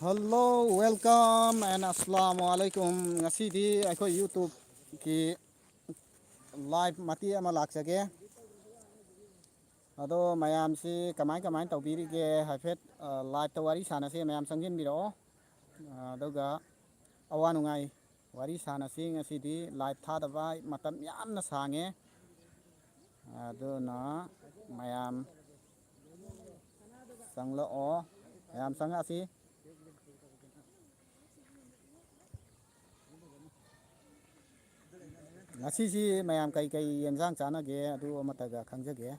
Hello, welcome and assalamu alaikum. Ngasidi akhoi YouTube ki live mati ama laksage. Ado mayam si kamai tawbirige haifet live tawari sanase mayam sangjin biro. Adoga awanungai wari sanase ngasidi live thadaba matam yamna sange. Adona mayam sanglo o mayam sangasi. Ngasisi mayam kai yensang chanage adu amataga khangjage.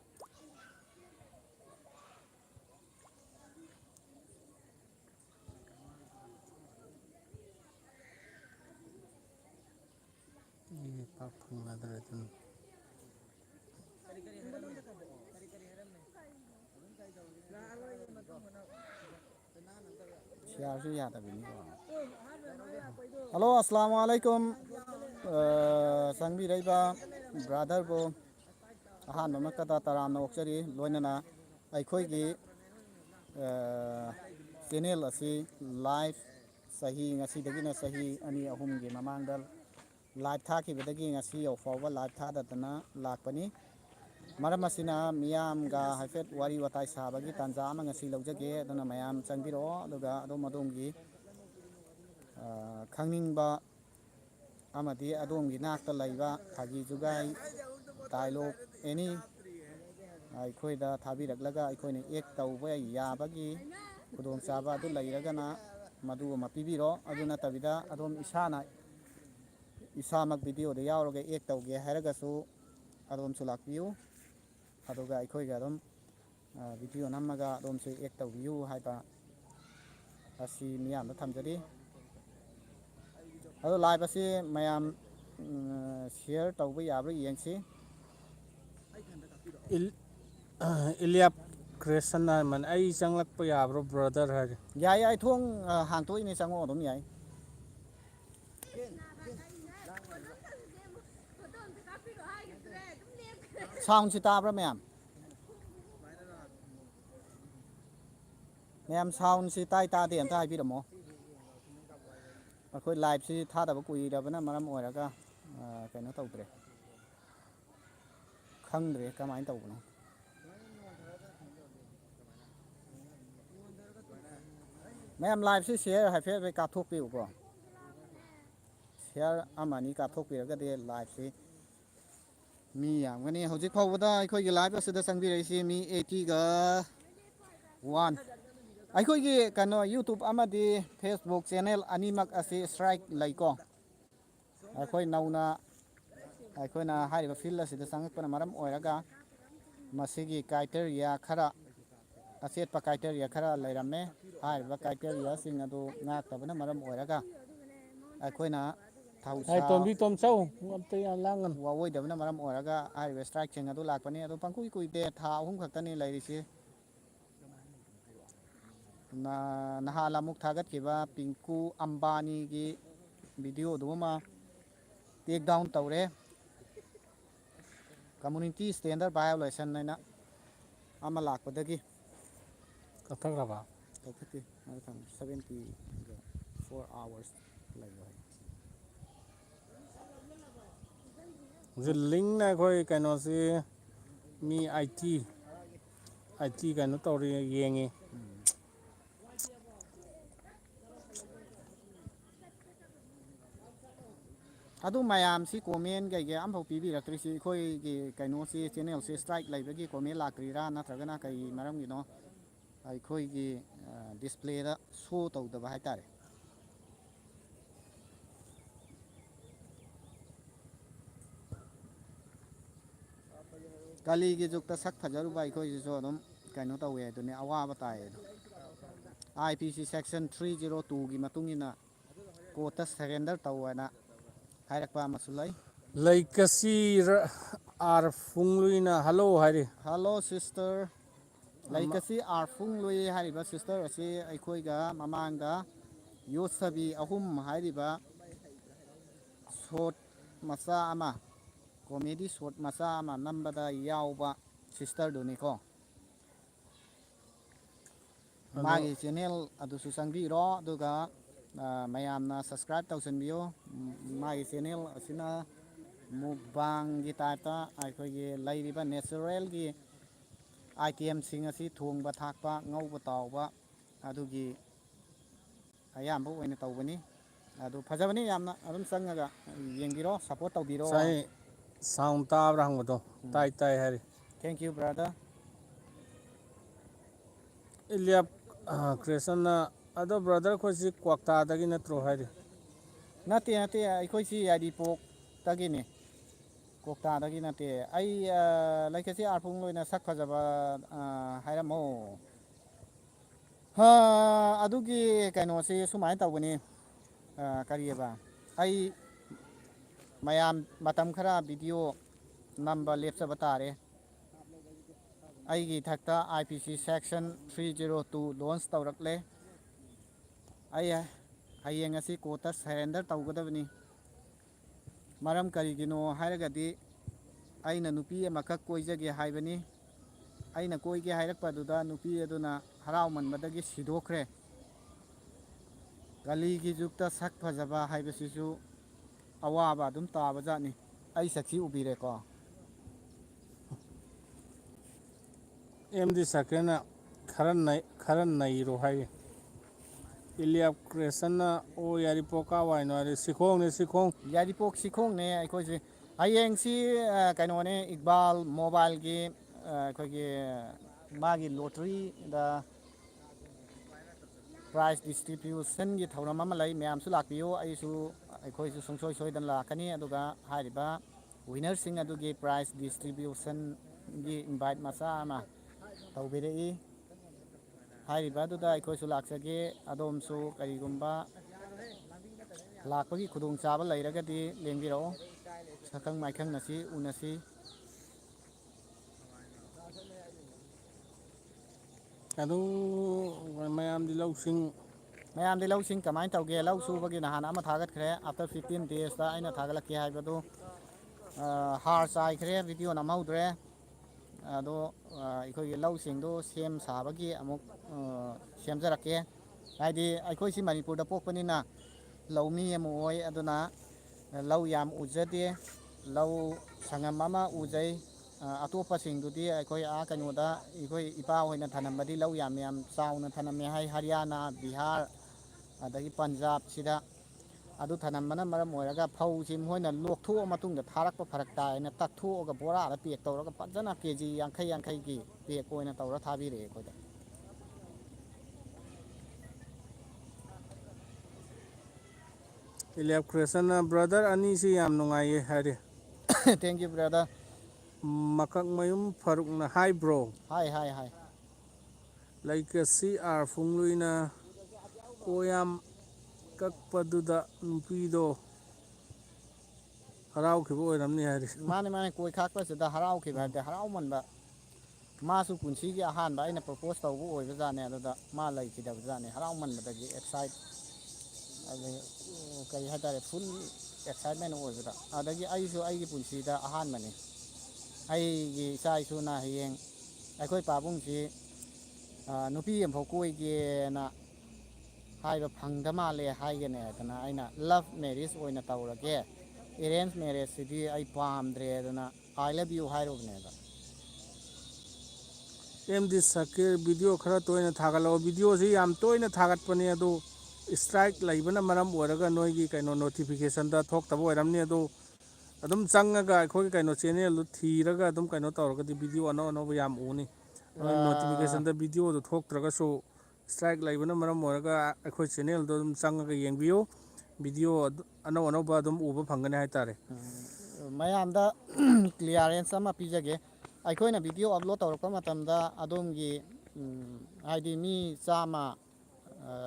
Hello, assalamu alaikum. Sangbi raiba brother bo ahan mamakata taramna oksari loinana aikhoigi channel asi live sahi ngasi dagina sahi ani ahum gi mamangdal live thakibadagi ngasi yawfawba live thadadana lakpani maram asina miyam ga haifet wari watai sabagi tanja ama ngasi laujage aduna mayam changbiro aduga adom adongi khangningba amadi adongi nakta laiba thagi jugai dialogue any aikhoida thabiraklaga aikhoina ek tawba yabagi khudong chaba adu lairagana madu ama pibiro adu natabida adom isamak video da yawraga ek tawge hairagasu adom sulakpiu aduga aikhoiga adom video namaga adom se ek tawbiu haiba asi miyam da thamjari ado live asi mayam share tawba yabra yengsi Iliap Creation man ai changlakpa yabro brother hari yai thong hangtoi ni chango adom yai sound si tabra mayam sound si tai ta de amta haibiramo akhoi live si thadaba kuirabana maram oiraga kaino tawdre khangdre kamain tawbano mayam live si share haifet be kathokpi uko share amani kathokpiraga de live si mi yamgani hojik phawda aikhoigi live asida sangbiraisi mi 80 ga 1 aikhoigi kano YouTube amadi Facebook channel animak asi strike laiko aikhoi nauna aikhoina hariba field asida sangakpana maram oiraga masigi criteria khara achetpa criteria khara lairamme hariba criteria sing adu ngaktabana maram oiraga aikhoina ai thausa tombi tomchau ngapte langan wawoidabana maram oiraga hariba strike ching adu lakpani adu pangkui kuite tha ahum khaktani lairisi nahala muk thagat kiba Pinku Ambani gi video duma take down tawre community standard violation naina ama lakpadagi kathagraba 74 hours laiwa link na khoi kaino si mi IT kaino tawri yengi adu mayam si comment ge am phau pibirakri si khoi gi kaino si channel si strike laibagi comment lakrira natragana kai maram gi no ai khoi gi display da show tawdaba haitare kali gi jukta sak phajaruba aikhoi ji so adum kaino tawe adune awaba tae IPC section 302 gi matungina quota surrender tawana hairakpa masulai laikasi ar fungluina hello hari hello sister laikasi ar funglui hariba sister asi aikhoiga mamangda yosabi ahum hariba short macha ama comedy short macha ama nambada yawba sister doni ko ꯑꯗꯣ ꯃꯥꯒꯤ channel ꯑꯗꯨꯁꯨ ꯆꯪꯕꯤꯔꯣ ꯑꯗꯨꯒ ꯃꯌꯥꯝꯅ subscribe ꯇꯧꯁꯟꯕꯤꯌꯨ ꯃꯥꯒꯤ channel ꯑꯁꯤꯅ ꯃꯨꯛꯕꯥꯡꯒꯤ ꯇꯥꯏꯞꯇ ꯑꯩꯈꯣꯏꯒꯤ ꯂꯩꯔꯤꯕ ꯅꯦꯆꯔꯦꯜꯒꯤ ꯑꯥꯏꯇꯦꯝꯁꯤꯡ ꯑꯁꯤ ꯊꯣꯡꯕ ꯊꯥꯛꯄ ꯉꯧꯕ ꯇꯥꯎꯕ ꯑꯗꯨꯒꯤ ꯑꯌꯥꯝꯕ ꯑꯣꯏꯅ ꯇꯧꯕꯅꯤ ꯑꯗꯨ ꯐꯖꯕꯅꯤ ꯌꯥꯝꯅ ꯑꯗꯨꯝ ꯆꯪꯉꯒ ꯌꯦꯡꯕꯤꯔꯣ ꯁꯞꯄꯣꯔꯠ ꯇꯧꯕꯤꯔꯣ ꯉꯁꯥꯏ ꯁꯥꯎꯟ ꯇꯥꯕ꯭ꯔꯥ ꯍꯪꯕꯗꯣ ꯇꯥꯏ ꯇꯥꯏ ꯍꯥꯏꯔꯤ ꯊꯦꯡꯛ ꯌꯨ ꯕ꯭ꯔꯗꯔ ꯏꯂꯤꯌꯥꯞ ꯀ꯭ꯔꯦꯁꯟꯅ ꯑꯗꯣ ꯕ꯭ꯔꯗꯔ ꯑꯩꯈꯣꯏꯁꯤ ꯀ꯭ꯋꯥꯛꯇꯥꯗꯒꯤ ꯅꯠꯇ꯭ꯔꯣ ꯍꯥꯏꯔꯤ ꯅꯠꯇꯦ ꯅꯠꯇꯦ ꯑꯩꯈꯣꯏꯁꯤ ꯌꯥꯏꯔꯤꯄꯣꯛꯇꯒꯤꯅꯤ ꯀꯣꯛꯇꯥꯗꯒꯤ ꯅꯠꯇꯦ ꯑꯩ ꯂꯩꯀꯦꯁꯤ ꯑꯥꯔꯄꯨꯡ ꯑꯣꯏꯅ ꯁꯛ ꯐꯖꯕ ꯍꯥꯏꯔꯝꯃꯣ ꯑꯗꯨꯒꯤ ꯀꯩꯅꯣꯁꯤ ꯁꯨꯃꯥꯏꯅ ꯇꯧꯕꯅꯤ ꯀꯔꯤꯑꯕ ꯑꯩ ꯃꯌꯥꯝ ꯃꯇꯝ ꯈꯔ ꯚꯤꯗꯤꯑꯣ ꯅꯝꯕ ꯂꯦꯞꯆꯕ ꯇꯥꯔꯦ ꯑꯩꯒꯤ ꯏꯊꯛꯇ ꯑꯥꯏ ꯄꯤ ꯁꯤ ꯁꯦꯛꯁꯟ 302 ꯂꯣꯟꯁ ꯇꯧꯔꯛꯂꯦ ꯑꯩ ꯍꯌꯦꯡ ꯑꯁꯤ ꯀꯣꯔꯠꯇ ꯁꯔꯦꯟꯗꯔ ꯇꯧꯒꯗꯕꯅꯤ ꯃꯔꯝ ꯀꯔꯤꯒꯤꯅꯣ ꯍꯥꯏꯔꯒꯗꯤ ꯑꯩꯅ ꯅꯨꯄꯤ ꯑꯃꯈꯛ ꯀꯣꯏꯖꯒꯦ ꯍꯥꯏꯕꯅꯤ ꯑꯩꯅ ꯀꯣꯏꯒꯦ ꯍꯥꯏꯔꯛꯄꯗꯨꯗ ꯅꯨꯄꯤ ꯑꯗꯨꯅ ꯍꯔꯥꯎꯃꯟꯕꯗꯒꯤ ꯁꯤꯗꯣꯛꯈ꯭ꯔꯦ ꯀꯂꯤꯒꯤ ꯖꯨꯛꯇ ꯁꯛ ꯐꯖꯕ ꯍꯥꯏꯕꯁꯤꯁꯨ ꯑꯋꯥꯕ ꯑꯗꯨꯝ ꯇꯥꯕ ꯖꯥꯠꯅꯤ ꯑꯩ ꯁꯛꯁꯤ ꯎꯕꯤꯔꯦꯀꯣ ꯑꯦꯝꯗꯤ ꯁꯥꯀꯦꯅ ꯈꯔ ꯅꯩꯔꯣ ꯍꯥꯏꯔꯤ ꯏꯂꯤꯌꯥꯞ ꯀ꯭ꯔꯦꯁꯟꯅ ꯑꯣ ꯌꯥꯏꯔꯤꯄꯣꯛ ꯀꯥꯏꯋꯥꯏꯅꯣ ꯍꯥꯏꯔꯤ ꯁꯤꯈꯣꯡꯅꯦ ꯁꯤꯈꯣꯡ ꯌꯥꯏꯔꯤꯄꯣꯛ ꯁꯤꯈꯣꯡꯅꯦ ꯑꯩꯈꯣꯏꯁꯦ ꯍꯌꯦꯡꯁꯤ ꯀꯩꯅꯣꯅꯦ ꯏꯛꯕꯥꯜ ꯃꯣꯕꯥꯏꯜꯒꯤ ꯑꯩꯈꯣꯏꯒꯤ ꯃꯥꯒꯤ ꯂꯣꯇ꯭ꯔꯤꯗ ꯄ꯭ꯔꯥꯏꯖ ꯗꯤꯁꯇ꯭ꯔꯤꯕ꯭ꯌꯨꯁꯟꯒꯤ ꯊꯧꯔꯝ ꯑꯃ ꯂꯩ ꯃꯌꯥꯝꯁꯨ ꯂꯥꯛꯄꯤꯌꯨ ꯑꯩꯈꯣꯏꯁꯨ ꯁꯨꯡꯁꯣꯏ ꯁꯣꯏꯗꯅ ꯂꯥꯛꯀꯅꯤ ꯑꯗꯨꯒ ꯍꯥꯏꯔꯤꯕ ꯋꯤꯟꯅꯔꯁꯤꯡ ꯑꯗꯨꯒꯤ ꯄ꯭ꯔꯥꯏꯖ ꯗꯤꯁꯇ꯭ꯔꯤꯕ꯭ꯌꯨꯁꯟꯒꯤ ꯏꯟꯚꯥꯏꯠ ꯃꯆꯥ ꯑꯃ ꯇꯧꯕꯤꯔꯛꯏ ꯍꯥꯏꯔꯤꯕ ꯑꯗꯨꯗ ꯑꯩꯈꯣꯏꯁꯨ ꯂꯥꯛꯆꯒꯦ ꯑꯗꯣꯝꯁꯨ ꯀꯔꯤꯒꯨꯝꯕ ꯂꯥꯛꯄꯒꯤ ꯈꯨꯗꯣꯡꯆꯥꯕ ꯂꯩꯔꯒꯗꯤ ꯂꯦꯡꯕꯤꯔꯛꯑꯣ ꯁꯛꯈꯪ ꯃꯥꯏꯈꯪꯅꯁꯤ ꯎꯅꯁꯤ ꯑꯗꯨ ꯃꯌꯥꯝꯗꯤ ꯂꯧꯁꯤꯡ ꯃꯌꯥꯝꯗꯤ ꯂꯧꯁꯤꯡ ꯀꯃꯥꯏꯅ ꯇꯧꯒꯦ ꯂꯧ ꯁꯨꯕꯒꯤ ꯅꯍꯥꯟ ꯑꯃ ꯊꯥꯒꯠꯈ꯭ꯔꯦ ꯑꯥꯐꯇꯔ 15 ꯗꯦꯖꯇ ꯑꯩꯅ ꯊꯥꯒꯠꯂꯛꯀꯦ ꯍꯥꯏꯕꯗꯨ ꯍꯥꯔ ꯆꯥꯏꯈ꯭ꯔꯦ ꯚꯤꯗꯤꯑꯣ ꯅꯝꯍꯧꯗ꯭ꯔꯦ ꯑꯗꯣ ꯑꯩꯈꯣꯏꯒꯤ ꯂꯧꯁꯤꯡꯗꯨ ꯁꯦꯝ ꯁꯥꯕꯒꯤ ꯑꯃꯨꯛ ꯁꯦꯝꯖꯔꯛꯀꯦ ꯍꯥꯏꯗꯤ ꯑꯩꯈꯣꯏꯁꯤ ꯃꯅꯤꯄꯨꯔꯗ ꯄꯣꯛꯄꯅꯤꯅ ꯂꯧꯃꯤ ꯑꯃ ꯑꯣꯏ ꯑꯗꯨꯅ ꯂꯧ ꯌꯥꯝ ꯎꯖꯗꯦ ꯂꯧ ꯁꯪꯉꯝ ꯑꯃ ꯎꯖꯩ ꯑꯇꯣꯞꯄꯁꯤꯡꯗꯨꯗꯤ ꯑꯩꯈꯣꯏ ꯀꯩꯅꯣꯗ ꯑꯩꯈꯣꯏ ꯏꯄꯥ ꯍꯣꯏꯅ ꯊꯅꯝꯕꯗꯤ ꯂꯧ ꯌꯥꯝ ꯌꯥꯝ ꯆꯥꯎꯅ ꯊꯅꯝꯃꯦ ꯍꯥꯏ ꯍꯔꯤꯌꯥꯅꯥ ꯕꯤꯍꯥꯔ ꯑꯗꯒꯤ ꯄꯟꯖꯥꯕꯁꯤꯗ ꯑꯗꯨ ꯊꯅꯝꯕꯅ ꯃꯔꯝ ꯑꯣꯏꯔꯒ ꯐꯧꯁꯤ ꯃꯣꯏꯅ ꯂꯣꯛꯊꯣꯛꯑ ꯃꯇꯨꯡꯗ ꯊꯥꯔꯛꯄ ꯐꯔꯛ ꯇꯥꯏꯅ ꯇꯛꯊꯣꯛꯑꯒ ꯕꯣꯔꯥꯗ ꯄꯦꯛ ꯇꯧꯔꯒ ꯐꯖꯅ ꯀꯦꯖꯤ 50-50ꯒꯤ ꯄꯦꯛ ꯑꯣꯏꯅ ꯇꯧꯔ ꯊꯥꯕꯤꯔꯛꯑꯦ ꯑꯩꯈꯣꯏꯗ ꯏꯂꯤꯌꯥꯞ ꯀ꯭ꯔꯦꯁꯟꯅ ꯕ꯭ꯔꯗꯔ ꯑꯅꯤꯁꯤ ꯌꯥꯝ ꯅꯨꯡꯉꯥꯏꯌꯦ ꯍꯥꯏꯔꯤ ꯊꯦꯡꯛ ꯌꯨ ꯕ꯭ꯔꯗꯔ ꯃꯀꯛꯃꯌꯨꯝ ꯐꯥꯔꯨꯛꯅ ꯍꯥꯏꯕ꯭ꯔꯣ ꯍꯥꯏ ꯍꯥꯏ ꯍꯥꯏ ꯂꯩꯀꯦꯁꯤ ꯑꯥꯔ ꯐꯨꯡꯂꯨꯏꯅ ꯀꯣꯌꯥꯝ ꯀꯛꯄꯗꯨꯗ ꯅꯨꯄꯤꯗꯣ ꯍꯔꯥꯎꯈꯤꯕ ꯑꯣꯏꯔꯝꯅꯤ ꯍꯥꯏꯔꯤ ꯃꯥꯅꯦ ꯃꯥꯅꯦ ꯀꯣꯏ ꯈꯥꯛꯄꯁꯤꯗ ꯍꯔꯥꯎꯈꯤꯕ ꯍꯥꯏꯕꯗꯤ ꯍꯔꯥꯎꯃꯟꯕ ꯃꯥꯁꯨ ꯄꯨꯟꯁꯤꯒꯤ ꯑꯍꯥꯟꯕ ꯑꯩꯅ ꯄ꯭ꯔꯣꯄꯣꯁ ꯇꯧꯕ ꯑꯣꯏꯕꯖꯥꯠꯅꯦ ꯑꯗꯨꯗ ꯃꯥ ꯂꯩꯈꯤꯗꯕꯖꯥꯠꯅꯦ ꯍꯔꯥꯎꯃꯟꯕꯗꯒꯤ ꯑꯦꯛꯁꯥꯏꯠ ꯑꯗꯒꯤ ꯀꯔꯤ ꯍꯥꯏꯇꯥꯔꯦ ꯐꯨꯜ ꯑꯦꯛꯁꯥꯏꯠꯃꯦꯟ ꯑꯣꯏꯕꯗ ꯑꯗꯒꯤ ꯑꯩꯁꯨ ꯑꯩꯒꯤ ꯄꯨꯟꯁꯤꯗ ꯑꯍꯥꯟꯕꯅꯤ ꯑꯩꯒꯤ ꯏꯆꯥ ꯏꯁꯨꯅ ꯍꯌꯦꯡ ꯑꯩꯈꯣꯏ ꯄꯥꯕꯨꯡꯁꯤ ꯅꯨꯄꯤ ꯑꯃꯐꯥꯎ ꯀꯣꯏꯒꯦꯅ ꯍꯥꯏꯕ ꯐꯪꯗ ꯃꯥꯜꯂꯦ ꯍꯥꯏꯒꯅꯤ ꯍꯥꯏꯗꯅ ꯑꯩꯅ ꯂꯞ ꯃꯦꯔꯤꯖ ꯑꯣꯏꯅ ꯇꯧꯔꯒꯦ ꯑꯦꯔꯦꯟꯖ ꯃꯦꯔꯦꯖꯁꯤꯗꯤ ꯑꯩ ꯄꯥꯝꯗ꯭ꯔꯦ ꯑꯗꯨꯅ ꯑꯥꯏ ꯂꯚ ꯌꯨ ꯍꯥꯏꯔꯨꯕꯅꯦꯕ ꯑꯦꯝꯗꯤ ꯁꯀꯤꯔ ꯚꯤꯗꯤꯑꯣ ꯈꯔ ꯇꯣꯏꯅ ꯊꯥꯒꯠꯂꯛꯑꯣ ꯚꯤꯗꯤꯑꯣꯁꯤ ꯌꯥꯝ ꯇꯣꯏꯅ ꯊꯥꯒꯠꯄꯅꯦ ꯑꯗꯨ ꯏꯁꯇ꯭ꯔꯥꯏꯛ ꯂꯩꯕꯅ ꯃꯔꯝ ꯑꯣꯏꯔꯒ ꯅꯣꯏꯒꯤ ꯀꯩꯅꯣ ꯅꯣꯇꯤꯐꯤꯀꯦꯁꯟꯗ ꯊꯣꯛꯇꯕ ꯑꯣꯏꯔꯝꯅꯤ ꯑꯗꯨ ꯑꯗꯨꯝ ꯆꯪꯉꯒ ꯑꯩꯈꯣꯏꯒꯤ ꯀꯩꯅꯣ ꯆꯦꯅꯦꯜꯗꯨ ꯊꯤꯔꯒ ꯑꯗꯨꯝ ꯀꯩꯅꯣ ꯇꯧꯔꯒꯗꯤ ꯚꯤꯗꯤꯑꯣ ꯑꯅꯧ ꯑꯅꯧꯕ ꯌꯥꯝ ꯎꯅꯤ ꯅꯣꯏ ꯅꯣꯇꯤꯐꯤꯀꯦꯁꯟꯗ ꯚꯤꯗꯤꯑꯣꯗꯨ ꯊꯣꯛꯇ꯭ꯔꯒꯁꯨ ꯏꯁꯇ꯭ꯔꯥꯏꯛ ꯂꯩꯕꯅ ꯃꯔꯝ ꯑꯣꯏꯔꯒ ꯑꯩꯈꯣꯏ ꯆꯦꯅꯦꯜꯗꯣ ꯑꯗꯨꯝ ꯆꯪꯉꯒ ꯌꯦꯡꯕꯤꯌꯨ ꯚꯤꯗꯤꯑꯣ ꯑꯅꯧ ꯑꯅꯧꯕ ꯑꯗꯨꯝ ꯎꯕ ꯐꯪꯒꯅꯤ ꯍꯥꯏꯇꯥꯔꯦ ꯃꯌꯥꯝꯗ ꯀ꯭ꯂꯤꯌꯥꯔꯦꯟꯁ ꯑꯃ ꯄꯤꯖꯒꯦ ꯑꯩꯈꯣꯏꯅ ꯚꯤꯗꯤꯑꯣ ꯑꯞꯂꯣꯗ ꯇꯧꯔꯛꯄ ꯃꯇꯝꯗ ꯑꯗꯣꯝꯒꯤ ꯍꯥꯏꯗꯤ ꯃꯤ ꯆꯥꯝꯃ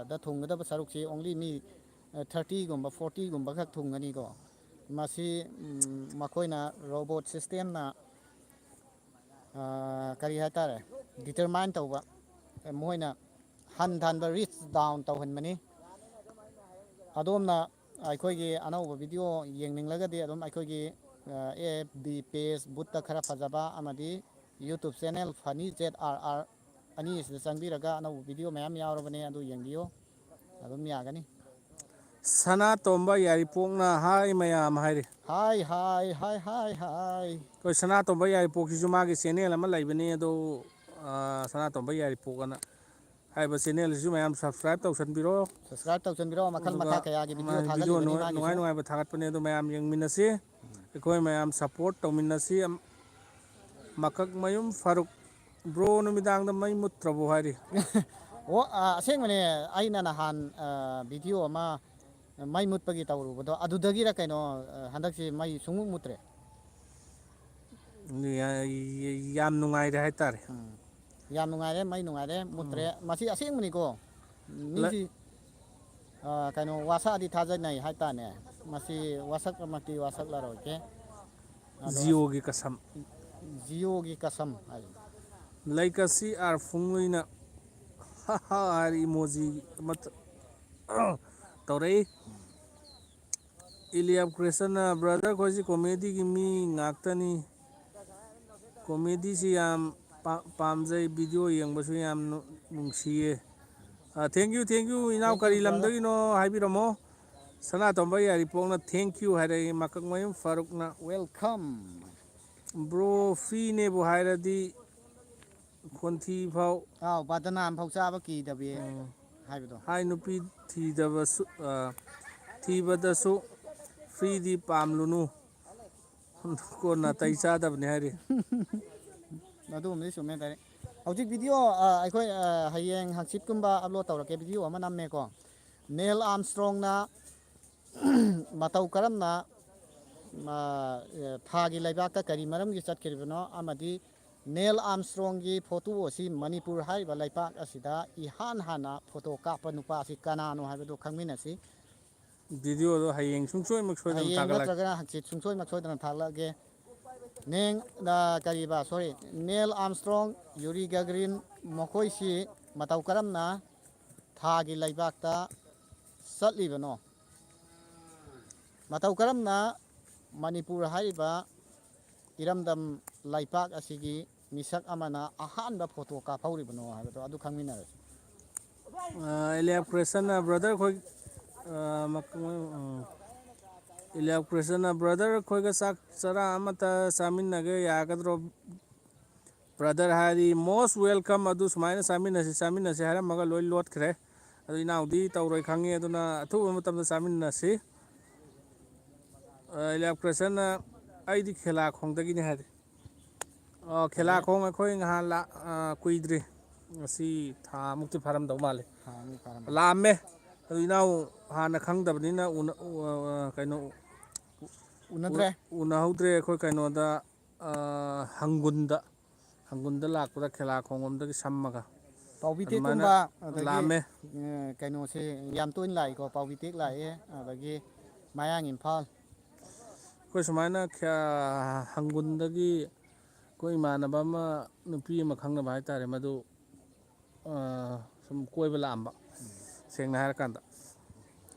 ꯗ ꯊꯨꯡꯒꯗꯕ ꯁꯔꯨꯛꯁꯤ ꯑꯣꯡꯂꯤ ꯃꯤ 30ꯒꯨꯝꯕ 40ꯒꯨꯝꯕ ꯈꯛ ꯊꯨꯡꯒꯅꯤꯀꯣ ꯃꯁꯤ ꯃꯈꯣꯏꯅ ꯔꯣꯕꯣꯠ ꯁꯤꯁꯇꯦꯝꯅ ꯀꯔꯤ ꯍꯥꯏꯇꯥꯔꯦ ꯗꯤꯇꯔꯃꯥꯏꯟ ꯇꯧꯕ ꯃꯣꯏꯅ ꯍꯟꯊꯟꯕ ꯔꯤꯆ ꯗꯥꯎꯟ ꯇꯧꯍꯟꯕꯅꯤ ꯑꯗꯣꯝꯅ ꯑꯩꯈꯣꯏꯒꯤ ꯑꯅꯧꯕ ꯚꯤꯗꯤꯑꯣ ꯌꯦꯡꯅꯤꯡꯂꯒꯗꯤ ꯑꯗꯨꯝ ꯑꯩꯈꯣꯏꯒꯤ ꯑꯦꯐ ꯕꯤ ꯄꯦꯖ ꯕꯨꯠꯇ ꯈꯔ ꯐꯖꯕ ꯑꯃꯗꯤ ꯌꯨꯇꯨꯞ ꯆꯦꯅꯦꯜ ꯐꯅꯤ ZRR ꯑꯅꯤꯁꯤꯗ ꯆꯪꯕꯤꯔꯒ ꯑꯅꯧꯕ ꯚꯤꯗꯤꯑꯣ ꯃꯌꯥꯝ ꯌꯥꯎꯔꯕꯅꯦ ꯑꯗꯨ ꯌꯦꯡꯕꯤꯌꯨ ꯑꯗꯨꯝ ꯌꯥꯒꯅꯤ ꯁꯅꯥꯇꯣꯝꯕ ꯌꯥꯏꯔꯤꯄꯣꯛꯅ ꯍꯥꯏ ꯃꯌꯥꯝ ꯍꯥꯏꯔꯤ ꯍꯥꯏ ꯍꯥꯏ ꯍꯥꯏ ꯍꯥꯏ ꯍꯥꯏ ꯑꯩꯈꯣꯏ ꯁꯅꯥꯇꯣꯝꯕ ꯌꯥꯏꯔꯤꯄꯣꯛꯁꯤꯁꯨ ꯃꯥꯒꯤ ꯆꯦꯅꯦꯜ ꯑꯃ ꯂꯩꯕꯅꯤ ꯑꯗꯨ ꯁꯅꯥꯇꯣꯝꯕ ꯌꯥꯏꯔꯤꯄꯣꯛ ꯑꯅ ꯍꯥꯏꯔꯤꯕ ꯆꯦꯅꯦꯜꯁꯤꯁꯨ ꯃꯌꯥꯝ ꯁꯕꯁꯀ꯭ꯔꯥꯏꯞ ꯇꯧꯁꯟꯕꯤꯔꯣ ꯁꯕꯁꯀ꯭ꯔꯥꯏꯞ ꯇꯧꯁꯤꯟꯕꯤꯔꯣ ꯃꯈꯜ ꯑꯗꯨꯒ ꯃꯈꯥ ꯀꯌꯥꯒꯤ ꯚꯤꯗꯤꯑꯣ ꯚꯤꯗꯤꯑꯣ ꯊꯥꯒꯠꯂꯤꯕꯅꯤ ꯅꯨꯡꯉꯥꯏ ꯃꯥꯒꯤꯁꯨ ꯅꯨꯡꯉꯥꯏꯕ ꯊꯥꯒꯠꯄꯅꯦ ꯑꯗꯨ ꯃꯌꯥꯝ ꯌꯦꯡꯃꯤꯟꯅꯁꯤ ꯑꯩꯈꯣꯏ ꯃꯌꯥꯝ ꯁꯞꯄꯣꯔꯠ ꯇꯧꯃꯤꯟꯅꯁꯤ ꯃꯀꯛꯃꯌꯨꯝ ꯐꯥꯔꯨꯛ ꯕ꯭ꯔꯣ ꯅꯨꯃꯤꯗꯥꯡꯗ ꯃꯩ ꯃꯨꯠꯇ꯭ꯔꯕꯣ ꯍꯥꯏꯔꯤ ꯑꯣ ꯑꯁꯦꯡꯕꯅꯦ ꯑꯩꯅ ꯅꯍꯥꯟ ꯚꯤꯗꯤꯑꯣ ꯑꯃ ꯃꯩ ꯃꯨꯠꯄꯒꯤ ꯇꯧꯔꯨꯕꯗꯣ ꯑꯗꯨꯗꯒꯤꯔ ꯀꯩꯅꯣ ꯍꯟꯗꯛꯁꯤ ꯃꯩ ꯁꯨꯡꯃꯨꯠ ꯃꯨꯠꯇ꯭ꯔꯦ ꯌꯥꯝ ꯅꯨꯡꯉꯥꯏꯔꯦ ꯍꯥꯏꯇꯥꯔꯦ ꯌꯥꯝ ꯅꯨꯡꯉꯥꯏꯔꯦ ꯃꯩ ꯅꯨꯡꯉꯥꯏꯔꯦ ꯃꯨꯠꯇ꯭ꯔꯦ ꯃꯁꯤ ꯑꯁꯦꯡꯕꯅꯤꯀꯣ ꯃꯤꯁꯤ ꯀꯩꯅꯣ ꯋꯥꯁꯛꯑꯗꯤ ꯊꯥꯖꯅꯩ ꯍꯥꯏꯇꯥꯔꯦ ꯃꯁꯤ ꯋꯥꯁꯛꯃꯛꯇꯤ ꯋꯥꯁꯛꯂꯔꯣꯏꯒꯦ ꯑꯗꯣ ꯖꯤꯑꯣꯒꯤ ꯀꯁꯝ ꯖꯤꯌꯣꯒꯤ ꯀꯁꯝ ꯍꯥꯏ ꯂꯩꯀꯁꯤ ꯑꯥꯔ ꯐꯨꯡꯉꯩꯅ ꯍꯥꯏꯔꯤ ꯏꯃꯣꯖꯤ ꯑꯃ ꯇꯧꯔꯛꯏ ꯏꯂꯤꯌꯥ ꯀ꯭ꯔꯤꯁꯅ ꯕ꯭ꯔꯗꯔ ꯑꯩꯈꯣꯏꯁꯤ ꯀꯣꯃꯦꯗꯤꯒꯤ ꯃꯤ ꯉꯥꯛꯇꯅꯤ ꯀꯣꯃꯦꯗꯤꯁꯤ ꯌꯥꯝ ꯄꯥꯝꯖꯩ ꯚꯤꯗꯤꯑꯣ ꯌꯦꯡꯕꯁꯨ ꯌꯥꯝ ꯅꯨꯡꯁꯤꯌꯦ ꯊꯦꯡꯀ꯭ꯌꯨ ꯏꯅꯥꯎ ꯊꯦꯡꯛ ꯌꯨ ꯀꯔꯤ ꯕ꯭ꯔꯗꯔ ꯂꯝꯗꯒꯤꯅꯣ ꯍꯥꯏꯕꯤꯔꯝꯃꯣ ꯁꯅꯥꯇꯣꯝꯕ ꯌꯥꯏꯔꯤꯄꯣꯛꯅ ꯊꯦꯡꯀ꯭ꯌꯨ ꯍꯥꯏꯔꯛꯏ ꯃꯀꯛꯃꯌꯨꯝ ꯐꯥꯔꯨꯛꯅ ꯋꯦꯜꯀꯝ ꯕ꯭ꯔꯣ ꯐ꯭ꯔꯤꯅꯦꯕꯨ ꯍꯥꯏꯔꯗꯤ ꯈꯣꯟꯊꯤ ꯐꯥꯎ ꯑꯥꯎ ꯕꯗꯅꯥꯝ ꯑꯃꯐꯥꯎ ꯆꯥꯕ ꯀꯤꯗꯕꯤ ꯍꯥꯏꯕꯗꯣ ꯍꯥꯏ ꯅꯨꯄꯤ ꯊꯤꯗꯕꯁꯨ ꯊꯤꯕꯗꯁꯨ ꯐ꯭ꯔꯤꯗꯤ ꯄꯥꯝꯂꯨꯅꯨ ꯀꯣꯟꯅ ꯅꯥꯇꯩ ꯆꯥꯗꯕꯅꯤ ꯍꯥꯏꯔꯤ ꯑꯗꯨꯒꯨꯝꯕꯗꯤ ꯆꯨꯝꯃꯦ ꯗꯥꯏꯔꯦꯛ ꯍꯧꯖꯤꯛ ꯚꯤꯗꯤꯑꯣ ꯑꯩꯈꯣꯏ ꯍꯌꯦꯡ ꯍꯪꯆꯤꯠꯀꯨꯝꯕ ꯑꯞꯂꯣꯗ ꯇꯧꯔꯛꯀꯦ ꯚꯤꯗꯤꯑꯣ ꯑꯃ ꯅꯝꯃꯦꯀꯣ ꯅꯤꯜ ꯑꯥꯝꯁꯇ꯭ꯔꯣꯡꯅ ꯃꯇꯧ ꯀꯔꯝꯅ ꯊꯥꯒꯤ ꯂꯩꯕꯥꯛꯇ ꯀꯔꯤ ꯃꯔꯝꯒꯤ ꯆꯠꯈꯤꯕꯅꯣ ꯑꯃꯗꯤ ꯅꯤꯜ ꯑꯥꯝꯁꯇ꯭ꯔꯣꯡꯒꯤ ꯐꯣꯇꯣ ꯑꯁꯤ ꯃꯅꯤꯄꯨꯔ ꯍꯥꯏꯔꯤꯕ ꯂꯩꯄꯥꯛ ꯑꯁꯤꯗ ꯏꯍꯥꯟ ꯍꯥꯟꯅ ꯐꯣꯇꯣ ꯀꯥꯞꯄ ꯅꯨꯄꯥ ꯑꯁꯤ ꯀꯅꯥꯅꯣ ꯍꯥꯏꯕꯗꯨ ꯈꯪꯃꯤꯟꯅꯁꯤ ꯚꯤꯗꯤꯑꯣꯗꯣ ꯍꯌꯦꯡ ꯁꯨꯡꯁꯣꯏꯃꯛ ꯁꯣꯏꯗꯅ ꯍꯌꯦꯡ ꯊꯥꯒꯠꯂꯛꯀꯦ ꯅꯠꯇ꯭ꯔꯒꯅ ꯍꯪꯆꯤꯠ ꯁꯨꯡꯁꯣꯏ ꯁꯣꯏꯗꯅ ꯊꯥꯛꯂꯛꯑꯒꯦ ꯅꯤꯜ ꯑꯥꯝꯁꯇ꯭ꯔꯣꯡ ꯌꯨꯔꯤ ꯒꯒ꯭ꯔꯤꯟ ꯃꯈꯣꯏꯁꯤ ꯃꯇꯧ ꯀꯔꯝꯅ ꯊꯥꯒꯤ ꯂꯩꯕꯥꯛꯇ ꯆꯠꯂꯤꯕꯅꯣ ꯃꯇꯧ ꯀꯔꯝꯅ ꯃꯅꯤꯄꯨꯔ ꯍꯥꯏꯔꯤꯕ ꯏꯔꯝꯗꯝ ꯂꯩꯄꯥꯛ ꯑꯁꯤꯒꯤ ꯃꯤꯁꯛ ꯑꯃꯅ ꯑꯍꯥꯟꯕ ꯐꯣꯇꯣ ꯀꯥꯞꯍꯧꯔꯤꯕꯅꯣ ꯍꯥꯏꯕꯗꯣ ꯑꯗꯨ ꯈꯪꯃꯤꯟꯅꯔꯁꯤ ꯏꯂꯦꯛꯇ꯭ꯔꯦꯁꯟꯅ ꯕ꯭ꯔꯗꯔ ꯑꯩꯈꯣꯏ ꯏꯂꯦꯛꯇ꯭ꯔꯦꯁꯟꯅ ꯕ꯭ꯔꯗꯔ ꯑꯩꯈꯣꯏꯒ ꯆꯥꯛ ꯆꯔꯥ ꯑꯃꯇ ꯆꯥꯃꯤꯟꯅꯒꯦ ꯌꯥꯒꯗ꯭ꯔꯣ ꯕ꯭ꯔꯗꯔ ꯍꯥꯏꯔꯤ ꯃꯣꯁ ꯋꯦꯜꯀꯝ ꯑꯗꯨ ꯁꯨꯃꯥꯏꯅ ꯆꯥꯃꯤꯟꯅꯁꯤ ꯍꯥꯏꯔꯝꯃꯒ ꯂꯣꯏ ꯂꯣꯠꯈ꯭ꯔꯦ ꯑꯗꯨ ꯏꯅꯥꯎꯗꯤ ꯇꯧꯔꯣꯏ ꯈꯪꯉꯤ ꯑꯗꯨꯅ ꯑꯊꯨꯕ ꯃꯇꯝꯗ ꯆꯥꯃꯤꯟꯅꯁꯤ ꯏꯂꯦꯛꯇ꯭ꯔꯦꯁꯟꯅ ꯑꯩꯗꯤ ꯈꯦꯂꯥꯈꯣꯡꯗꯒꯤꯅꯤ ꯍꯥꯏꯔꯤ ꯐꯔꯦ ꯈꯦꯂꯥꯈꯣꯡ ꯑꯩꯈꯣꯏ ꯅꯍꯥꯟ ꯀꯨꯏꯗ꯭ꯔꯤ ꯉꯁꯤ ꯊꯥ ꯃꯨꯛꯇꯤ ꯐꯥꯔꯝꯗꯧ ꯃꯥꯜꯂꯤ ꯊꯥꯅꯤ ꯐꯥꯔꯝꯃꯅꯤ ꯂꯥꯛꯑꯝꯃꯦ ꯑꯗꯨ ꯏꯅꯥꯎ ꯍꯥꯟꯅ ꯈꯪꯗꯕꯅꯤꯅ ꯀꯩꯅꯣ ꯎꯅꯗ꯭ꯔꯦ ꯎꯅꯍꯧꯗ꯭ꯔꯦ ꯑꯩꯈꯣꯏ ꯀꯩꯅꯣꯗ ꯍꯪꯒꯨꯟꯗ ꯂꯥꯛꯄꯗ ꯈꯦꯂꯥ ꯈꯣꯡꯂꯣꯝꯗꯒꯤ ꯁꯝꯃꯒ ꯄꯥꯎꯕꯤ ꯑꯗꯨꯃꯥꯏꯅ ꯇꯦꯛꯀꯨꯝꯕ ꯑꯗꯒꯤ ꯂꯥꯛꯑꯝꯃꯦ ꯀꯩꯅꯣꯁꯦ ꯌꯥꯝ ꯇꯣꯏꯅ ꯂꯥꯛꯏꯀꯣ ꯄꯥꯎꯕꯤ ꯇꯦꯛ ꯂꯥꯛꯑꯦ ꯑꯗꯒꯤ ꯃꯌꯥꯡ ꯏꯝꯐꯥꯜ ꯑꯩꯈꯣꯏ ꯁꯨꯃꯥꯏꯅ ꯍꯪꯒꯨꯟꯗꯒꯤ ꯑꯩꯈꯣꯏ ꯏꯃꯥꯟꯅꯕ ꯑꯃ ꯅꯨꯄꯤ ꯑꯃ ꯈꯪꯅꯕ ꯍꯥꯏꯇꯥꯔꯦ ꯃꯗꯨ ꯁꯨꯝ ꯀꯣꯏꯕ ꯂꯥꯛꯑꯝꯕ ꯁꯦꯡꯅ ꯍꯥꯏꯔꯀꯥꯟꯗ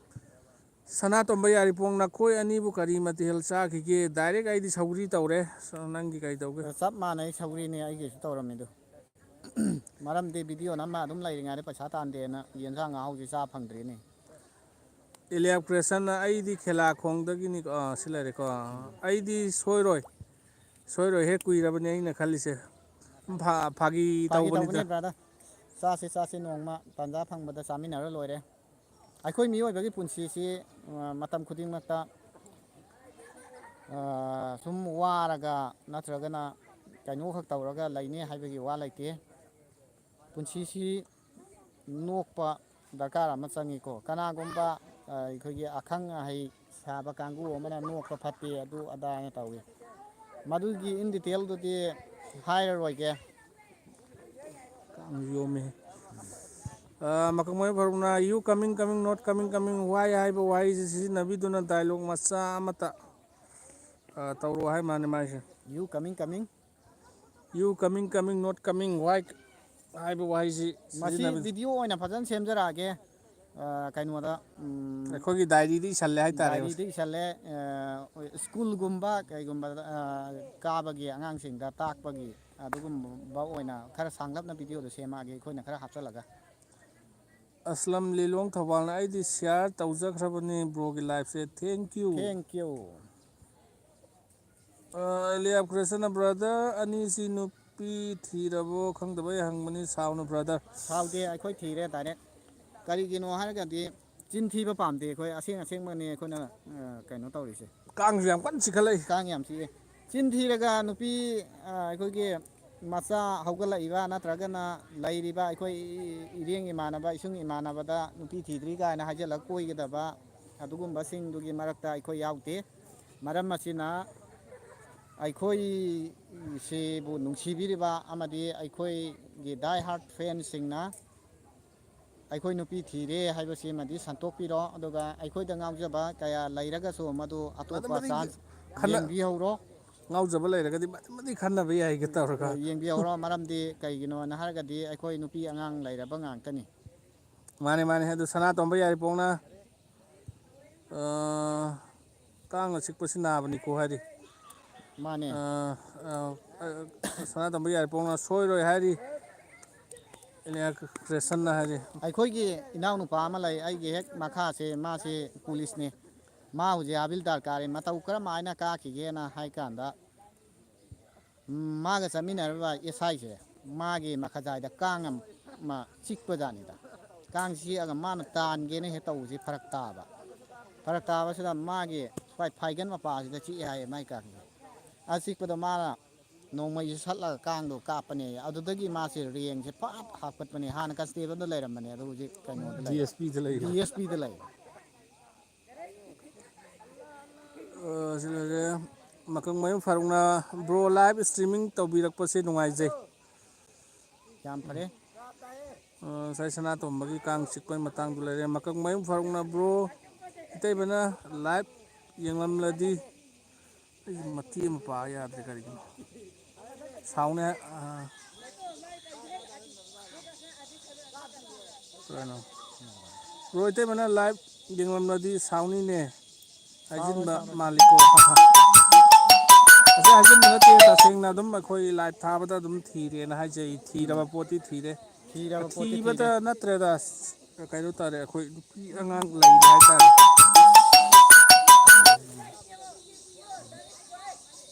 ꯁꯅꯥꯇꯣꯝꯕ ꯌꯥꯔꯤꯄꯣꯡ ꯅꯈꯣꯏ ꯑꯅꯤꯕꯨ ꯀꯔꯤ ꯃꯊꯦꯜ ꯆꯥꯈꯤꯒꯦ ꯗꯥꯏꯔꯦꯛ ꯑꯩꯗꯤ ꯁꯧꯒ꯭ꯔꯤ ꯇꯧꯔꯦ ꯅꯪꯒꯤ ꯀꯔꯤ ꯇꯧꯒꯦ ꯆꯞ ꯃꯥꯟꯅꯩ ꯁꯧꯒ꯭ꯔꯤꯅꯦ ꯑꯩꯒꯤꯁꯨ ꯇꯧꯔꯝꯃꯤꯗꯣ ꯃꯔꯝꯗꯤ ꯚꯤꯗꯤꯑꯣ ꯅꯝꯃ ꯑꯗꯨꯝ ꯂꯩꯔꯤꯉꯩꯗ ꯄꯩꯁꯥ ꯇꯥꯟꯗꯦꯅ ꯌꯦꯟꯁꯥꯡ ꯑꯍꯥꯎꯁꯤ ꯆꯥ ꯐꯪꯗ꯭ꯔꯤꯅꯦ ꯏꯂꯦꯛꯇ꯭ꯔꯦꯁꯟꯅ ꯑꯩꯗꯤ ꯈꯦꯂꯥꯈꯣꯡꯗꯒꯤꯅꯤꯀꯣ ꯁꯤ ꯂꯩꯔꯦꯀꯣ ꯑꯩꯗꯤ ꯁꯣꯏꯔꯣꯏ ꯍꯦꯛ ꯀꯨꯏꯔꯕꯅꯤ ꯑꯩꯅ ꯈꯜꯂꯤꯁꯦ ꯐꯥꯒꯤ ꯇꯧꯕꯅꯤꯗ ꯇꯧꯕꯅꯤ ꯕ꯭ꯔꯗꯔ ꯆꯥꯁꯤ ꯅꯣꯡꯃ ꯇꯥꯟꯖꯥ ꯐꯪꯕꯗ ꯆꯥꯃꯤꯟꯅꯔ ꯂꯣꯏꯔꯦ ꯑꯩꯈꯣꯏ ꯃꯤꯑꯣꯏꯕꯒꯤ ꯄꯨꯟꯁꯤꯁꯤ ꯃꯇꯝ ꯈꯨꯗꯤꯡꯃꯛꯇ ꯁꯨꯝ ꯋꯥꯔꯒ ꯅꯠꯇ꯭ꯔꯒꯅ ꯀꯩꯅꯣꯈꯛ ꯇꯧꯔꯒ ꯂꯩꯅꯤ ꯍꯥꯏꯕꯒꯤ ꯋꯥ ꯂꯩꯇꯦ ꯄꯨꯟꯁꯤꯁꯤ ꯅꯣꯛꯄ ꯗꯔꯀꯥꯔ ꯑꯃ ꯆꯪꯉꯤꯀꯣ ꯀꯅꯥꯒꯨꯝꯕ ꯑꯩꯈꯣꯏꯒꯤ ꯑꯈꯪ ꯑꯍꯩ ꯁꯥꯕ ꯀꯥꯡꯕꯨ ꯑꯃꯅ ꯅꯣꯛꯄ ꯐꯠꯇꯦ ꯑꯗꯨ ꯑꯗꯥꯅ ꯇꯧꯏ ꯃꯗꯨꯒꯤ ꯏꯟ ꯗꯤꯇꯦꯜꯗꯨꯗꯤ ꯍꯥꯏꯔꯔꯣꯏꯒꯦ ꯀꯥꯡꯁꯨ ꯌꯣꯝꯃꯦꯍꯦ ꯃꯀꯛꯃꯌꯨꯝ ꯐꯥꯔꯨꯛꯅ ꯌꯨ ꯀꯃꯤꯡ ꯅꯣꯠ ꯀꯃꯤꯡ ꯋꯥꯏ ꯍꯥꯏꯕ ꯋꯥꯍꯩꯁꯤ ꯁꯤꯖꯤꯟꯅꯕꯤꯗꯨꯅ ꯗꯥꯏꯂꯣꯛ ꯃꯆꯥ ꯑꯃꯇ ꯇꯧꯔꯛꯑꯣ ꯍꯥꯏ ꯃꯥꯅꯦ ꯃꯥꯏꯁꯦ ꯌꯨ ꯀꯃꯤꯡ ꯌꯨ ꯀꯃꯤꯡ ꯅꯣꯠ ꯀꯃꯤꯡ ꯋꯥꯏ ꯍꯥꯏꯕ ꯋꯥꯍꯩꯁꯤ ꯃꯁꯤ ꯁꯤꯖꯤꯟꯅꯕꯤ ꯚꯤꯗꯤꯑꯣ ꯑꯣꯏꯅ ꯐꯖꯅ ꯁꯦꯝꯖꯔꯛꯑꯒꯦ ꯀꯩꯅꯣꯗ ꯑꯩꯈꯣꯏꯒꯤ ꯗꯥꯏꯔꯤꯗ ꯏꯁꯜꯂꯦ ꯍꯥꯏꯇꯥꯔꯦ ꯗꯥꯏꯔꯤꯗ ꯏꯁꯜꯂꯦ ꯁ꯭ꯀꯨꯜꯒꯨꯝꯕ ꯀꯩꯒꯨꯝꯕꯗ ꯀꯥꯕꯒꯤ ꯑꯉꯥꯡꯁꯤꯡꯗ ꯇꯥꯛꯄꯒꯤ ꯑꯗꯨꯒꯨꯝꯕ ꯑꯣꯏꯅ ꯈꯔ ꯁꯥꯡꯂꯞꯅ ꯚꯤꯗꯤꯑꯣꯗꯣ ꯁꯦꯝꯃꯛꯑꯒꯦ ꯑꯩꯈꯣꯏꯅ ꯈꯔ ꯍꯥꯞꯆꯤꯜꯂꯒ ꯑꯁꯂꯝ ꯂꯤꯂꯣꯡ ꯊꯧꯕꯥꯜꯅ ꯑꯩꯗꯤ ꯁꯤꯌꯥꯔ ꯇꯧꯖꯈ꯭ꯔꯕꯅꯤ ꯕ꯭ꯔꯣꯒꯤ ꯂꯥꯏꯐꯁꯦ ꯊꯦꯡꯀ꯭ꯌꯨ ꯊꯦꯡꯀ꯭ꯌꯨ ꯑꯦꯂꯤꯌꯥ ꯀ꯭ꯔꯦꯁꯟꯅ ꯕ꯭ꯔꯗꯔ ꯑꯅꯤꯁꯤ ꯅꯨꯄꯤ ꯊꯤꯔꯕꯣ ꯈꯪꯗꯕꯩ ꯍꯪꯕꯅꯤ ꯁꯥꯎꯅ ꯕ꯭ꯔꯗꯔ ꯁꯥꯎꯗꯦ ꯑꯩꯈꯣꯏ ꯊꯤꯔꯦ ꯗꯥꯏꯔꯦꯛ ꯀꯔꯤꯒꯤꯅꯣ ꯍꯥꯏꯔꯒꯗꯤ ꯆꯤꯟ ꯊꯤꯕ ꯄꯥꯝꯗꯦ ꯑꯩꯈꯣꯏ ꯑꯁꯦꯡ ꯑꯁꯦꯡꯕꯅꯤ ꯑꯩꯈꯣꯏꯅ ꯀꯩꯅꯣ ꯇꯧꯔꯤꯁꯦ ꯀꯥꯡꯁꯨ ꯌꯥꯝ ꯀꯟꯅ ꯆꯤꯈꯠꯂꯛꯏ ꯀꯥꯡ ꯌꯥꯝ ꯆꯤꯛꯑꯦ ꯆꯤꯟ ꯊꯤꯔꯒ ꯅꯨꯄꯤ ꯑꯩꯈꯣꯏꯒꯤ ꯃꯆꯥ ꯍꯧꯒꯠꯂꯛꯏꯕ ꯅꯠꯇ꯭ꯔꯒꯅ ꯂꯩꯔꯤꯕ ꯑꯩꯈꯣꯏ ꯏꯔꯦꯡ ꯏꯃꯥꯟꯅꯕ ꯏꯁꯨꯡ ꯏꯃꯥꯟꯅꯕꯗ ꯅꯨꯄꯤ ꯊꯤꯗ꯭ꯔꯤ ꯀꯥꯏꯅ ꯍꯥꯏꯖꯤꯜꯂꯒ ꯀꯣꯏꯒꯗꯕ ꯑꯗꯨꯒꯨꯝꯕꯁꯤꯡꯗꯨꯒꯤ ꯃꯔꯛꯇ ꯑꯩꯈꯣꯏ ꯌꯥꯎꯗꯦ ꯃꯔꯝ ꯑꯁꯤꯅ ꯑꯩꯈꯣꯏꯁꯤꯕꯨ ꯅꯨꯡꯁꯤꯕꯤꯔꯤꯕ ꯑꯃꯗꯤ ꯑꯩꯈꯣꯏꯒꯤ ꯗꯥꯏ ꯍꯥꯔꯠ ꯐꯦꯟꯁꯤꯡꯅ ꯑꯩꯈꯣꯏ ꯅꯨꯄꯤ ꯊꯤꯔꯦ ꯍꯥꯏꯕꯁꯤꯃꯗꯤ ꯁꯟꯇꯣꯛꯄꯤꯔꯣ ꯑꯗꯨꯒ ꯑꯩꯈꯣꯏꯗ ꯉꯥꯎꯖꯕ ꯀꯌꯥ ꯂꯩꯔꯒꯁꯨ ꯃꯗꯨ ꯑꯇꯣꯞꯄ ꯃꯗꯨꯃꯗꯤ ꯆꯥꯟꯁ ꯈꯟꯅ ꯌꯦꯡꯕꯤꯍꯧꯔꯣ ꯉꯥꯎꯖꯕ ꯂꯩꯔꯒꯗꯤ ꯃꯗꯨꯃꯗꯤ ꯈꯟꯅꯕ ꯌꯥꯏꯒ ꯇꯧꯔꯒ ꯌꯦꯡꯕꯤꯍꯧꯔꯣ ꯃꯔꯝꯗꯤ ꯀꯩꯒꯤꯅꯣꯅ ꯍꯥꯏꯔꯒꯗꯤ ꯑꯩꯈꯣꯏ ꯅꯨꯄꯤ ꯑꯉꯥꯡ ꯂꯩꯔꯕ ꯉꯥꯛꯇꯅꯤ ꯃꯥꯅꯦ ꯃꯥꯅꯦ ꯑꯗꯨ ꯁꯅꯥꯇꯣꯝꯕ ꯌꯥꯏꯔꯤꯄꯣꯛꯅ ꯀꯥꯡꯅ ꯆꯤꯛꯄꯁꯤ ꯅꯥꯕꯅꯤꯀꯣ ꯍꯥꯏꯔꯤ ꯃꯥꯅꯦ ꯁꯅꯥꯇꯣꯝꯕ ꯌꯥꯏꯔꯤꯄꯣꯛꯅ ꯁꯣꯏꯔꯣꯏ ꯍꯥꯏꯔꯤ ꯀ꯭ꯔꯦꯁꯟꯅ ꯍꯥꯏꯔꯤ ꯑꯩꯈꯣꯏꯒꯤ ꯏꯅꯥꯎꯅꯨꯄꯥ ꯑꯃ ꯂꯩ ꯑꯩꯒꯤ ꯍꯦꯛ ꯃꯈꯥꯁꯦ ꯃꯥꯁꯤ ꯄꯨꯂꯤꯁꯅꯤ ꯃꯥ ꯍꯧꯖꯤꯛ ꯍꯥꯕꯤꯜꯗꯥꯔ ꯀꯥꯔꯦ ꯃꯇꯧ ꯀꯔꯝ ꯍꯥꯏꯅ ꯀꯥꯈꯤꯒꯦꯅ ꯍꯥꯏ ꯀꯥꯟꯗ ꯃꯥꯒ ꯆꯠꯃꯤꯟꯅꯔꯤꯕ ꯑꯦꯁꯥꯏꯁꯦ ꯃꯥꯒꯤ ꯃꯈꯖꯥꯏꯗ ꯀꯥꯡ ꯑꯃ ꯆꯤꯛꯄꯖꯥꯠꯅꯤꯗ ꯀꯥꯡ ꯆꯤꯛꯑꯒ ꯃꯥꯅ ꯇꯥꯟꯒꯦꯅ ꯍꯦꯛ ꯇꯧꯕꯁꯤ ꯐꯔꯛ ꯇꯥꯕ ꯐꯔꯛ ꯇꯥꯕꯁꯤꯗ ꯃꯥꯒꯤ ꯁ꯭ꯋꯥꯏ ꯐꯥꯏꯒꯟ ꯃꯄꯥꯁꯤꯗ ꯆꯤꯛꯑꯦ ꯍꯥꯏꯌꯦ ꯃꯥꯏ ꯀꯥꯡꯁꯦ ꯆꯤꯛꯄꯗꯣ ꯃꯥꯅ ꯅꯣꯡꯃꯩꯁꯤ ꯁꯠꯂꯒ ꯀꯥꯡꯗꯣ ꯀꯥꯞꯄꯅꯦ ꯑꯗꯨꯗꯒꯤ ꯃꯥꯁꯦ ꯔꯦꯡꯁꯦ ꯐꯠ ꯍꯥꯞꯀꯠꯄꯅꯦ ꯍꯥꯟꯅ ꯀꯟꯁꯇꯦꯕꯜꯗ ꯂꯩꯔꯝꯕꯅꯦ ꯑꯗꯣ ꯍꯧꯖꯤꯛ ꯀꯩꯅꯣꯗ ꯂꯩ DSPꯗ ꯗꯤ ꯂꯩꯈ꯭ꯔꯦ ꯑꯦꯁ ꯄꯤꯗ ꯂꯩ ꯁꯤ ꯂꯩꯔꯦ ꯃꯀꯪꯃꯌꯨꯝ ꯐꯥꯔꯨꯛꯅ ꯕ꯭ꯔꯣ ꯂꯥꯏꯚ ꯏꯁꯇ꯭ꯔꯤꯃꯤꯡ ꯇꯧꯕꯤꯔꯛꯄꯁꯦ ꯅꯨꯡꯉꯥꯏꯖꯩ ꯌꯥꯝ ꯐꯔꯦ ꯉꯁꯥꯏ ꯁꯅꯥꯇꯣꯝꯕꯒꯤ ꯀꯥꯡ ꯆꯤꯛꯄꯒꯤ ꯃꯇꯥꯡꯗꯨ ꯂꯩꯔꯦ ꯃꯀꯪꯃꯌꯨꯝ ꯐꯥꯔꯨꯛꯅ ꯕ꯭ꯔꯣ ꯏꯇꯩꯕꯅ ꯂꯥꯏꯚ ꯌꯦꯡꯂꯝꯂꯗꯤ ꯑꯩ ꯃꯇꯦꯛ ꯑꯃ ꯄꯥ ꯌꯥꯗ꯭ꯔꯦ ꯀꯔꯤꯒꯤꯅꯣ ꯁꯥꯎꯅꯦ ꯀꯩꯅꯣ ꯕ꯭ꯔꯣ ꯏꯇꯩꯃꯅ ꯂꯥꯏꯚ ꯌꯦꯡꯂꯝꯂꯗꯤ ꯁꯥꯎꯅꯤꯅꯦ ꯁꯥꯎꯔꯣꯏ ꯍꯥꯏꯖꯤꯟꯕ ꯁꯥꯎꯔꯣꯏ ꯃꯥꯜꯂꯤꯀꯣ ꯑꯁꯤ ꯍꯥꯏꯖꯤꯟꯕ ꯅꯠꯇꯦ ꯇꯁꯦꯡꯅ ꯑꯗꯨꯝ ꯑꯩꯈꯣꯏ ꯂꯥꯏꯚ ꯊꯥꯕꯗ ꯑꯗꯨꯝ ꯊꯤꯔꯦꯅ ꯍꯥꯏꯖꯩ ꯊꯤꯔꯕ ꯄꯣꯠꯇꯤ ꯊꯤꯔꯦ ꯊꯤꯔꯕ ꯄꯣꯠꯇꯤ ꯊꯤꯕꯇ ꯊꯤꯔꯦ ꯅꯠꯇ꯭ꯔꯦꯗ ꯀꯩꯅꯣ ꯇꯥꯔꯦ ꯑꯩꯈꯣꯏ ꯅꯨꯄꯤ ꯑꯉꯥꯡ ꯂꯩꯔꯦ ꯍꯥꯏꯇꯥꯔꯦ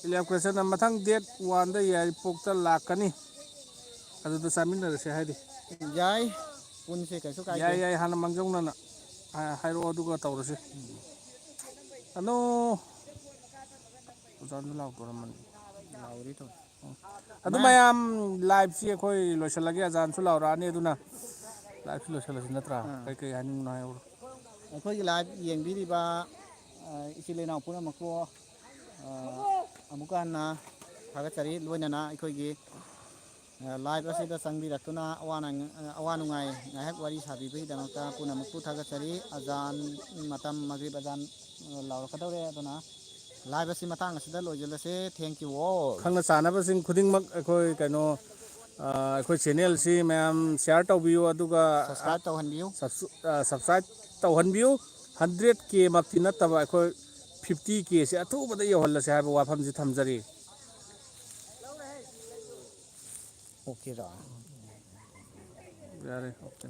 ꯏꯂꯦꯛꯇ꯭ꯔꯤꯁꯤꯌꯟꯅ ꯃꯊꯪ ꯗꯦꯠ 1ꯗ ꯌꯥꯏꯔꯤꯄꯣꯛꯇ ꯂꯥꯛꯀꯅꯤ ꯑꯗꯨꯗ ꯆꯥꯃꯤꯟꯅꯔꯁꯦ ꯍꯥꯏꯔꯤ ꯌꯥꯏ ꯄꯨꯟꯁꯦ ꯀꯩꯁꯨ ꯀꯥꯏꯗꯦ ꯌꯥꯏ ꯌꯥꯏ ꯍꯥꯟꯅ ꯃꯥꯡꯖꯧꯅꯅ ꯍꯥꯏꯔꯛꯑꯣ ꯑꯗꯨꯒ ꯇꯧꯔꯁꯤ ꯑꯅꯣ ꯑꯣꯖꯥꯁꯨ ꯂꯥꯛꯇꯣꯔꯝꯃꯅꯤ ꯂꯥꯎꯔꯤ ꯇꯧ ꯑꯗꯨ ꯃꯌꯥꯝ ꯂꯥꯏꯚꯁꯤ ꯑꯩꯈꯣꯏ ꯂꯣꯏꯁꯤꯜꯂꯒꯦ ꯑꯖꯥꯟꯁꯨ ꯂꯥꯎꯔꯛꯑꯅꯤ ꯑꯗꯨꯅ ꯂꯥꯏꯚꯁꯤ ꯂꯣꯏꯁꯤꯜꯂꯁꯤ ꯅꯠꯇ꯭ꯔꯥ ꯀꯩꯀꯩ ꯍꯥꯏꯅꯤꯡꯕꯅꯣ ꯍꯥꯏꯍꯧꯔꯣ ꯑꯩꯈꯣꯏꯒꯤ ꯂꯥꯏꯚ ꯌꯦꯡꯕꯤꯔꯤꯕ ꯏꯆꯤꯜ ꯏꯅꯥꯎ ꯄꯨꯝꯅꯃꯛꯄꯨ ꯑꯃꯨꯛꯀ ꯍꯟꯅ ꯊꯥꯒꯠꯆꯔꯤ ꯂꯣꯏꯅꯅ ꯑꯩꯈꯣꯏꯒꯤ ꯂꯥꯏꯚ ꯑꯁꯤꯗ ꯆꯪꯕꯤꯔꯛꯇꯨꯅ ꯑꯋꯥ ꯅꯨꯡꯉꯥꯏ ꯉꯥꯏꯍꯥꯛ ꯋꯥꯔꯤ ꯁꯥꯕꯤꯕꯒꯤꯗꯃꯛꯇ ꯄꯨꯝꯅꯃꯛꯄꯨ ꯊꯥꯒꯠꯆꯔꯤ ꯑꯖꯥꯟ ꯃꯇꯝ ꯃꯒ꯭ꯔꯤꯕ ꯑꯖꯥꯟ ꯂꯥꯎꯔꯛꯀꯗꯧꯔꯦ ꯑꯗꯨꯅ ꯂꯥꯏꯚ ꯑꯁꯤ ꯃꯇꯥꯡ ꯑꯁꯤꯗ ꯂꯣꯏꯁꯤꯜꯂꯁꯦ ꯊꯦꯡꯀ꯭ꯌꯨ ꯑꯣꯜ ꯈꯪꯅ ꯆꯥꯅꯕꯁꯤꯡ ꯈꯨꯗꯤꯡꯃꯛ ꯑꯩꯈꯣꯏ ꯀꯩꯅꯣ ꯑꯩꯈꯣꯏ ꯆꯦꯅꯦꯜꯁꯤ ꯃꯌꯥꯝ ꯁꯤꯌꯥꯔ ꯇꯧꯕꯤꯌꯨ ꯑꯗꯨꯒ ꯁꯕꯁꯀ꯭ꯔꯥꯏꯕ ꯇꯧꯍꯟꯕꯤꯌꯨ ꯁꯕꯁꯀ꯭ꯔꯥꯏꯞ ꯇꯧꯍꯟꯕꯤꯌꯨ 100K ꯃꯛꯇꯤ נꯠꯇꯕ ꯑꯩꯈꯣꯏ 50Kꯁꯦ ꯑꯊꯨꯕꯗ ꯌꯧꯍꯜꯂꯁꯦ ꯍꯥꯏꯕ ꯋꯥꯐꯝꯁꯤ ꯊꯝꯖꯔꯤ ꯑꯣꯀꯦꯗ ꯌꯥꯔꯦ ꯑꯣꯀꯦ